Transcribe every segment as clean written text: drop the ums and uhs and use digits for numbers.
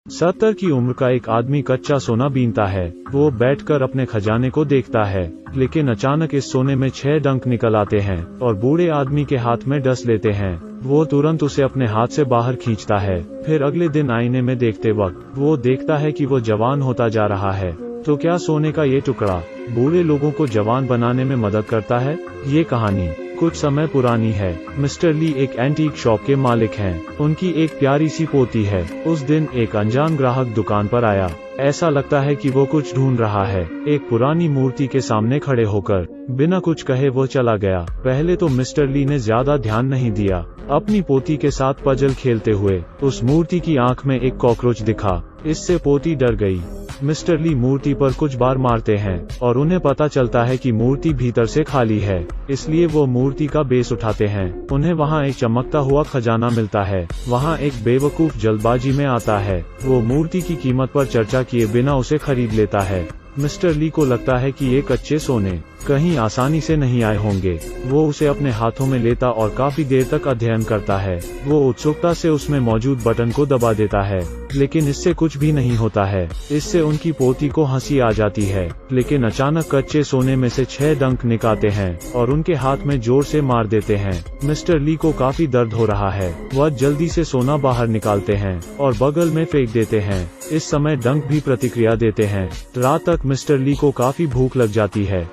70 की उम्र का एक आदमी कच्चा सोना बीनता है। वो बैठकर अपने खजाने को देखता है, लेकिन अचानक इस सोने में 6 डंक निकल आते हैं और बूढ़े आदमी के हाथ में डस लेते हैं। वो तुरंत उसे अपने हाथ से बाहर खींचता है। फिर अगले दिन आईने में देखते वक्त वो देखता है कि वो जवान होता जा रहा है। तो क्या सोने का ये टुकड़ा बूढ़े लोगों को जवान बनाने में मदद करता है? ये कहानी कुछ समय पुरानी है। मिस्टर ली एक एंटीक शॉप के मालिक हैं। उनकी एक प्यारी सी पोती है। उस दिन एक अनजान ग्राहक दुकान पर आया। ऐसा लगता है कि वो कुछ ढूंढ रहा है। एक पुरानी मूर्ति के सामने खड़े होकर बिना कुछ कहे वो चला गया। पहले तो मिस्टर ली ने ज्यादा ध्यान नहीं दिया। अपनी पोती के साथ पजल खेलते हुए उस मूर्ति की आंख में एक कॉकरोच दिखा। इससे पोती डर गई। मिस्टर ली मूर्ति पर कुछ बार मारते हैं और उन्हें पता चलता है कि मूर्ति भीतर से खाली है। इसलिए वो मूर्ति का बेस उठाते हैं। उन्हें वहाँ एक चमकता हुआ खजाना मिलता है। वहाँ एक बेवकूफ जल्दबाजी में आता है। वो मूर्ति की कीमत पर चर्चा किए बिना उसे खरीद लेता है। मिस्टर ली को लगता है कि ये कच्चे सोने कहीं आसानी से नहीं आए होंगे। वो उसे अपने हाथों में लेता और काफी देर तक अध्ययन करता है। वो उत्सुकता से उसमें मौजूद बटन को दबा देता है, लेकिन इससे कुछ भी नहीं होता है। इससे उनकी पोती को हंसी आ जाती है, लेकिन अचानक कच्चे सोने में से 6 डंक निकालते हैं और उनके हाथ में जोर से मार देते हैं। मिस्टर ली को काफी दर्द हो रहा है। वह जल्दी से सोना बाहर निकालते हैं और बगल में फेंक देते हैं। इस समय डंक भी प्रतिक्रिया देते हैं। रात तक मिस्टर ली को काफी भूख लग जाती है।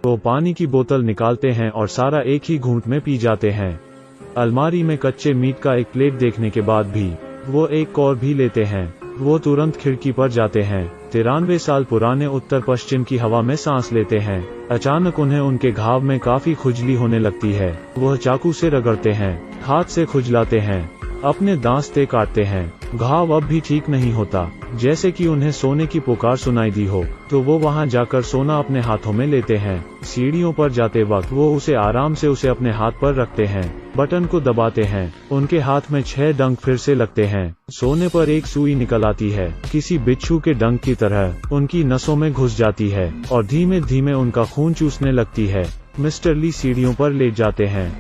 वो पानी की बोतल निकालते हैं और सारा एक ही घूंट में पी जाते हैं। अलमारी में कच्चे मीट का एक प्लेट देखने के बाद भी वो एक और भी लेते हैं। वो तुरंत खिड़की पर जाते हैं। 93 साल पुराने उत्तर पश्चिम की हवा में सांस लेते हैं। अचानक उन्हें उनके घाव में काफी खुजली होने लगती है। वह चाकू से रगड़ते हैं, हाथ से खुजलाते हैं, अपने दांत से काटते हैं। घाव अब भी ठीक नहीं होता। जैसे कि उन्हें सोने की पुकार सुनाई दी हो, तो वो वहां जाकर सोना अपने हाथों में लेते हैं। सीढ़ियों पर जाते वक्त वो उसे आराम से उसे अपने हाथ पर रखते हैं, बटन को दबाते हैं। उनके हाथ में 6 डंक फिर से लगते हैं। सोने पर एक सुई निकल आती है, किसी बिच्छू के डंक की तरह उनकी नसों में घुस जाती है और धीमे धीमे उनका खून चूसने लगती है। मिस्टर ली सीढ़ियों पर लेट जाते हैं।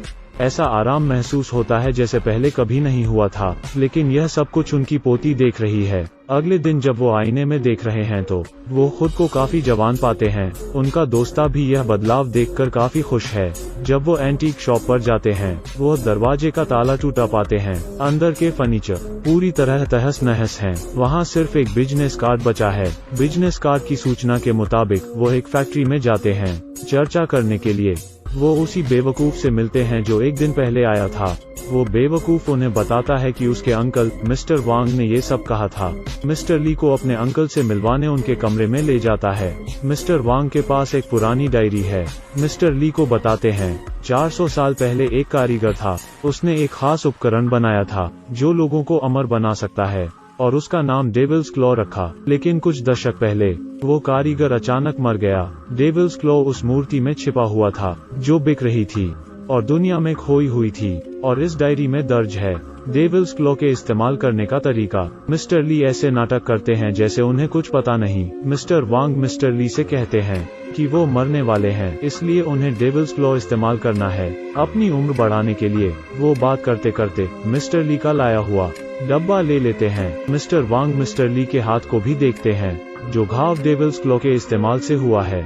ऐसा आराम महसूस होता है जैसे पहले कभी नहीं हुआ था, लेकिन यह सब कुछ उनकी पोती देख रही है। अगले दिन जब वो आईने में देख रहे हैं तो वो खुद को काफी जवान पाते हैं। उनका दोस्ता भी यह बदलाव देखकर काफी खुश है। जब वो एंटीक शॉप पर जाते हैं, वो दरवाजे का ताला टूटा पाते हैं। अंदर के फर्नीचर पूरी तरह तहस नहस हैं। वहाँ सिर्फ एक बिजनेस कार्ड बचा है। बिजनेस कार्ड की सूचना के मुताबिक वो एक फैक्ट्री में जाते हैं चर्चा करने के लिए। वो उसी बेवकूफ से मिलते हैं जो एक दिन पहले आया था। वो बेवकूफ उन्हें बताता है कि उसके अंकल मिस्टर वांग ने ये सब कहा था। मिस्टर ली को अपने अंकल से मिलवाने उनके कमरे में ले जाता है। मिस्टर वांग के पास एक पुरानी डायरी है। मिस्टर ली को बताते हैं 400 साल पहले एक कारीगर था। उसने एक खास उपकरण बनाया था जो लोगों को अमर बना सकता है और उसका नाम डेविल्स क्लॉ रखा। लेकिन कुछ दशक पहले वो कारीगर अचानक मर गया। डेविल्स क्लॉ उस मूर्ति में छिपा हुआ था जो बिक रही थी और दुनिया में खोई हुई थी, और इस डायरी में दर्ज है डेविल्स क्लॉ के इस्तेमाल करने का तरीका। मिस्टर ली ऐसे नाटक करते हैं जैसे उन्हें कुछ पता नहीं। मिस्टर वांग मिस्टर ली से कहते हैं कि वो मरने वाले हैं, इसलिए उन्हें डेविल्स क्लॉ इस्तेमाल करना है अपनी उम्र बढ़ाने के लिए। वो बात करते करते मिस्टर ली का लाया हुआ डब्बा ले लेते हैं। मिस्टर वांग मिस्टर ली के हाथ को भी देखते हैं, जो घाव डेविल्स क्लॉ के इस्तेमाल से हुआ है।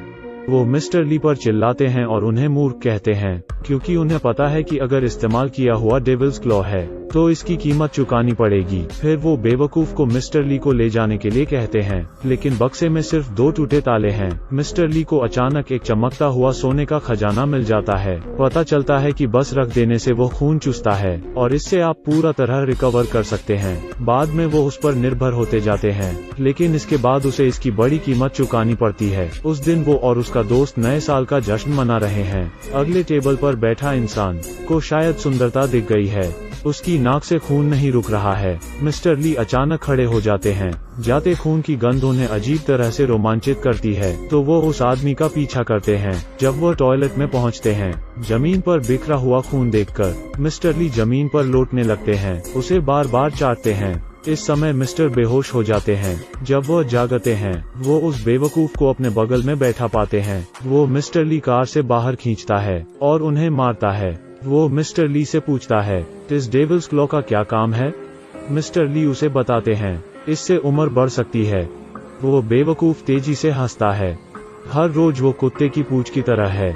वो मिस्टर ली पर चिल्लाते हैं और उन्हें मूर्ख कहते हैं, क्योंकि उन्हें पता है कि अगर इस्तेमाल किया हुआ डेविल्स क्लॉ है तो इसकी कीमत चुकानी पड़ेगी। फिर वो बेवकूफ को मिस्टर ली को ले जाने के लिए कहते हैं, लेकिन बक्से में सिर्फ 2 टूटे ताले हैं। मिस्टर ली को अचानक एक चमकता हुआ सोने का खजाना मिल जाता है। पता चलता है कि बस रख देने से वो खून चूसता है और इससे आप पूरा तरह रिकवर कर सकते हैं। बाद में वो उस पर निर्भर होते जाते हैं, लेकिन इसके बाद उसे इसकी बड़ी कीमत चुकानी पड़ती है। उस दिन वो और उसका दोस्त नए साल का जश्न मना रहे हैं। अगले टेबल पर बैठा इंसान को शायद सुंदरता दिख गई है। उसकी नाक से खून नहीं रुक रहा है। मिस्टर ली अचानक खड़े हो जाते हैं। जाते खून की गंध उन्हें अजीब तरह से रोमांचित करती है, तो वो उस आदमी का पीछा करते हैं। जब वो टॉयलेट में पहुंचते हैं, जमीन पर बिखरा हुआ खून देखकर मिस्टर ली जमीन पर लौटने लगते हैं, उसे बार बार चाटते हैं। इस समय मिस्टर बेहोश हो जाते हैं। जब वो जागते हैं, वो उस बेवकूफ को अपने बगल में बैठा पाते हैं। वो मिस्टर ली कार से बाहर खींचता है और उन्हें मारता है। वो मिस्टर ली से पूछता है, इस डेविल्स क्लॉ का क्या काम है? मिस्टर ली उसे बताते हैं इससे उम्र बढ़ सकती है। वो बेवकूफ तेजी से हंसता है। हर रोज वो कुत्ते की पूंछ की तरह है।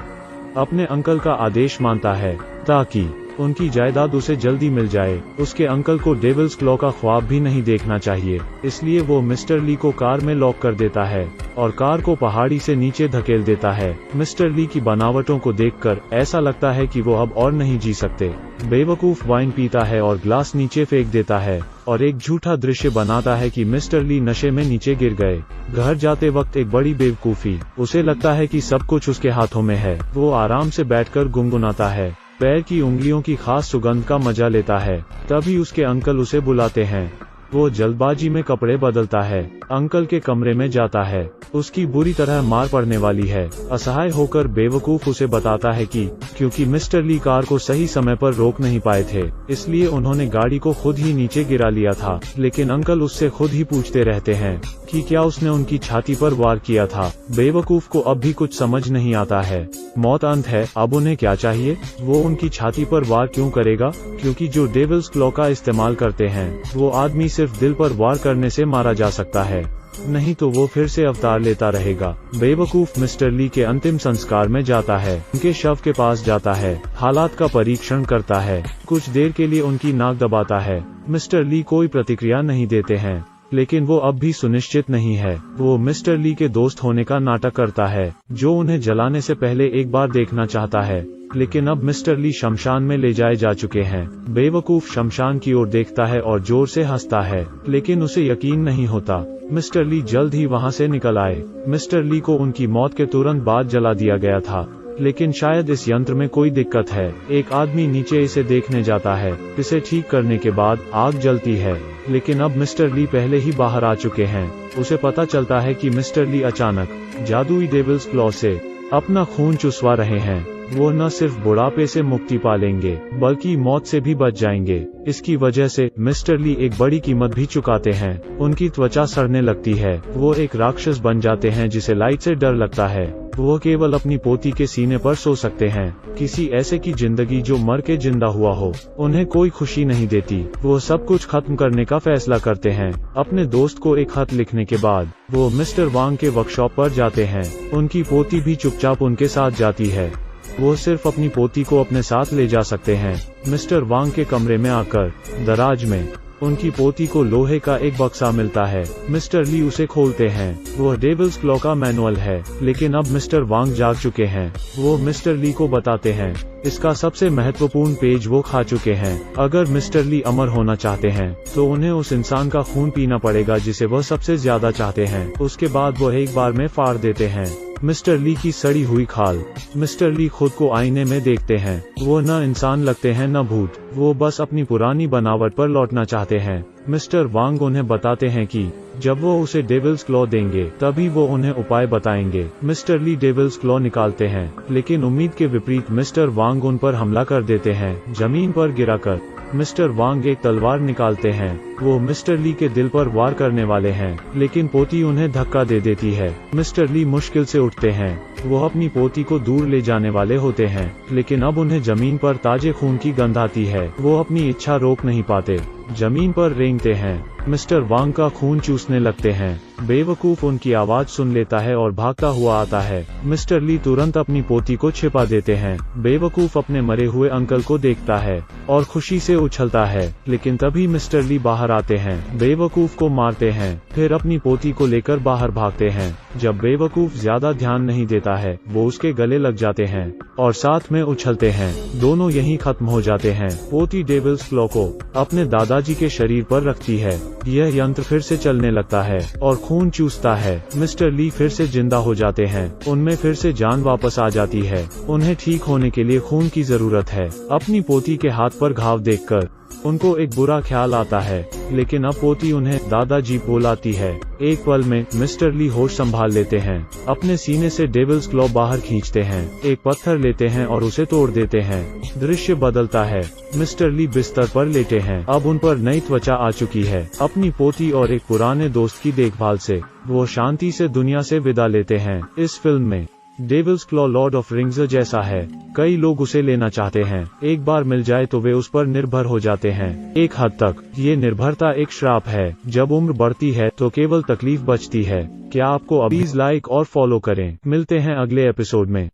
अपने अंकल का आदेश मानता है ताकि उनकी जायदाद उसे जल्दी मिल जाए। उसके अंकल को डेविल्स क्लॉ का ख्वाब भी नहीं देखना चाहिए, इसलिए वो मिस्टर ली को कार में लॉक कर देता है और कार को पहाड़ी से नीचे धकेल देता है। मिस्टर ली की बनावटों को देखकर ऐसा लगता है कि वो अब और नहीं जी सकते। बेवकूफ वाइन पीता है और ग्लास नीचे फेंक देता है और एक झूठा दृश्य बनाता है कि मिस्टर ली नशे में नीचे गिर गए। घर जाते वक्त एक बड़ी बेवकूफी, उसे लगता है कि सब कुछ उसके हाथों में है। वो आराम से बैठकर गुनगुनाता है, पैर की उंगलियों की खास सुगंध का मजा लेता है। तभी उसके अंकल उसे बुलाते हैं। वो जल्दबाजी में कपड़े बदलता है, अंकल के कमरे में जाता है। उसकी बुरी तरह मार पड़ने वाली है। असहाय होकर बेवकूफ उसे बताता है कि क्योंकि मिस्टर ली कार को सही समय पर रोक नहीं पाए थे, इसलिए उन्होंने गाड़ी को खुद ही नीचे गिरा लिया था। लेकिन अंकल उससे खुद ही पूछते रहते हैं कि क्या उसने उनकी छाती पर वार किया था। बेवकूफ को अब भी कुछ समझ नहीं आता है। मौत अंत है, अब उन्हें क्या चाहिए? वो उनकी छाती पर वार क्यों करेगा? क्योंकि जो डेविल्स क्लॉ का इस्तेमाल करते हैं, वो आदमी सिर्फ दिल पर वार करने से मारा जा सकता है, नहीं तो वो फिर से अवतार लेता रहेगा। बेवकूफ मिस्टर ली के अंतिम संस्कार में जाता है, उनके शव के पास जाता है, हालात का परीक्षण करता है, कुछ देर के लिए उनकी नाक दबाता है। मिस्टर ली कोई प्रतिक्रिया नहीं देते हैं, लेकिन वो अब भी सुनिश्चित नहीं है। वो मिस्टर ली के दोस्त होने का नाटक करता है, जो उन्हें जलाने से पहले एक बार देखना चाहता है। लेकिन अब मिस्टर ली शमशान में ले जाए जा चुके हैं। बेवकूफ शमशान की ओर देखता है और जोर से हंसता है, लेकिन उसे यकीन नहीं होता मिस्टर ली जल्द ही वहां से निकल आए। मिस्टर ली को उनकी मौत के तुरंत बाद जला दिया गया था, लेकिन शायद इस यंत्र में कोई दिक्कत है। एक आदमी नीचे इसे देखने जाता है। इसे ठीक करने के बाद आग जलती है, लेकिन अब मिस्टर ली पहले ही बाहर आ चुके हैं। उसे पता चलता है कि मिस्टर ली अचानक जादुई डेविल्स क्लॉ से अपना खून चुसवा रहे हैं। वो न सिर्फ बुढ़ापे से मुक्ति पा लेंगे, बल्कि मौत से भी बच जाएंगे। इसकी वजह से मिस्टर ली एक बड़ी कीमत भी चुकाते हैं। उनकी त्वचा सड़ने लगती है। वो एक राक्षस बन जाते हैं जिसे लाइट से डर लगता है। वो केवल अपनी पोती के सीने पर सो सकते हैं। किसी ऐसे की जिंदगी जो मर के जिंदा हुआ हो उन्हें कोई खुशी नहीं देती। वो सब कुछ खत्म करने का फैसला करते हैं। अपने दोस्त को एक खत लिखने के बाद वो मिस्टर वांग के वर्कशॉप पर जाते हैं। उनकी पोती भी चुपचाप उनके साथ जाती है। वो सिर्फ अपनी पोती को अपने साथ ले जा सकते हैं। मिस्टर वांग के कमरे में आकर दराज में उनकी पोती को लोहे का एक बक्सा मिलता है। मिस्टर ली उसे खोलते हैं। वो डेविल्स क्लॉ का मैनुअल है, लेकिन अब मिस्टर वांग जाग चुके हैं। वो मिस्टर ली को बताते हैं इसका सबसे महत्वपूर्ण पेज वो खा चुके हैं। अगर मिस्टर ली अमर होना चाहते हैं तो उन्हें उस इंसान का खून पीना पड़ेगा जिसे वह सबसे ज्यादा चाहते हैं। उसके बाद वो एक बार में फाड़ देते हैं मिस्टर ली की सड़ी हुई खाल। मिस्टर ली खुद को आईने में देखते हैं। वो न इंसान लगते हैं न भूत। वो बस अपनी पुरानी बनावट पर लौटना चाहते हैं। मिस्टर वांग उन्हें बताते हैं कि जब वो उसे डेविल्स क्लॉ देंगे तभी वो उन्हें उपाय बताएंगे। मिस्टर ली डेविल्स क्लॉ निकालते हैं, लेकिन उम्मीद के विपरीत मिस्टर वांग उन पर हमला कर देते हैं। जमीन पर गिराकर मिस्टर वांग एक तलवार निकालते हैं। वो मिस्टर ली के दिल पर वार करने वाले हैं, लेकिन पोती उन्हें धक्का दे देती है। मिस्टर ली मुश्किल से उठते हैं। वो अपनी पोती को दूर ले जाने वाले होते हैं, लेकिन अब उन्हें जमीन पर ताजे खून की गंध आती है। वो अपनी इच्छा रोक नहीं पाते, जमीन पर रेंगते हैं। मिस्टर वांग का खून चूसने लगते हैं। बेवकूफ उनकी आवाज सुन लेता है और भागता हुआ आता है। मिस्टर ली तुरंत अपनी पोती को छिपा देते हैं। बेवकूफ अपने मरे हुए अंकल को देखता है और खुशी से उछलता है, लेकिन तभी मिस्टर ली बाहर आते हैं। बेवकूफ को मारते हैं, फिर अपनी पोती को लेकर बाहर भागते हैं। जब बेवकूफ ज्यादा ध्यान नहीं देता है, वो उसके गले लग जाते हैं और साथ में उछलते हैं। दोनों यहीं खत्म हो जाते हैं। पोती डेविल्स क्लॉ को अपने दादाजी के शरीर पर रखती है। यह यंत्र फिर से चलने लगता है और खून चूसता है। मिस्टर ली फिर से जिंदा हो जाते हैं। उनमें फिर से जान वापस आ जाती है। उन्हें ठीक होने के लिए खून की जरूरत है। अपनी पोती के हाथ पर घाव देखकर उनको एक बुरा ख्याल आता है, लेकिन अब पोती उन्हें दादाजी बुलाती है। एक पल में मिस्टर ली होश संभाल लेते हैं। अपने सीने से डेविल्स क्लॉ बाहर खींचते हैं, एक पत्थर लेते हैं और उसे तोड़ देते हैं। दृश्य बदलता है। मिस्टर ली बिस्तर पर लेटे हैं। अब उन पर नई त्वचा आ चुकी है। अपनी पोती और एक पुराने दोस्त की देखभाल से वो शांति से दुनिया से विदा लेते हैं। इस फिल्म में Devil's Claw Lord of Rings जैसा है। कई लोग उसे लेना चाहते हैं, एक बार मिल जाए तो वे उस पर निर्भर हो जाते हैं। एक हद तक ये निर्भरता एक श्राप है। जब उम्र बढ़ती है तो केवल तकलीफ बचती है। क्या आपको अभी लाइक और फॉलो करें। मिलते हैं अगले एपिसोड में।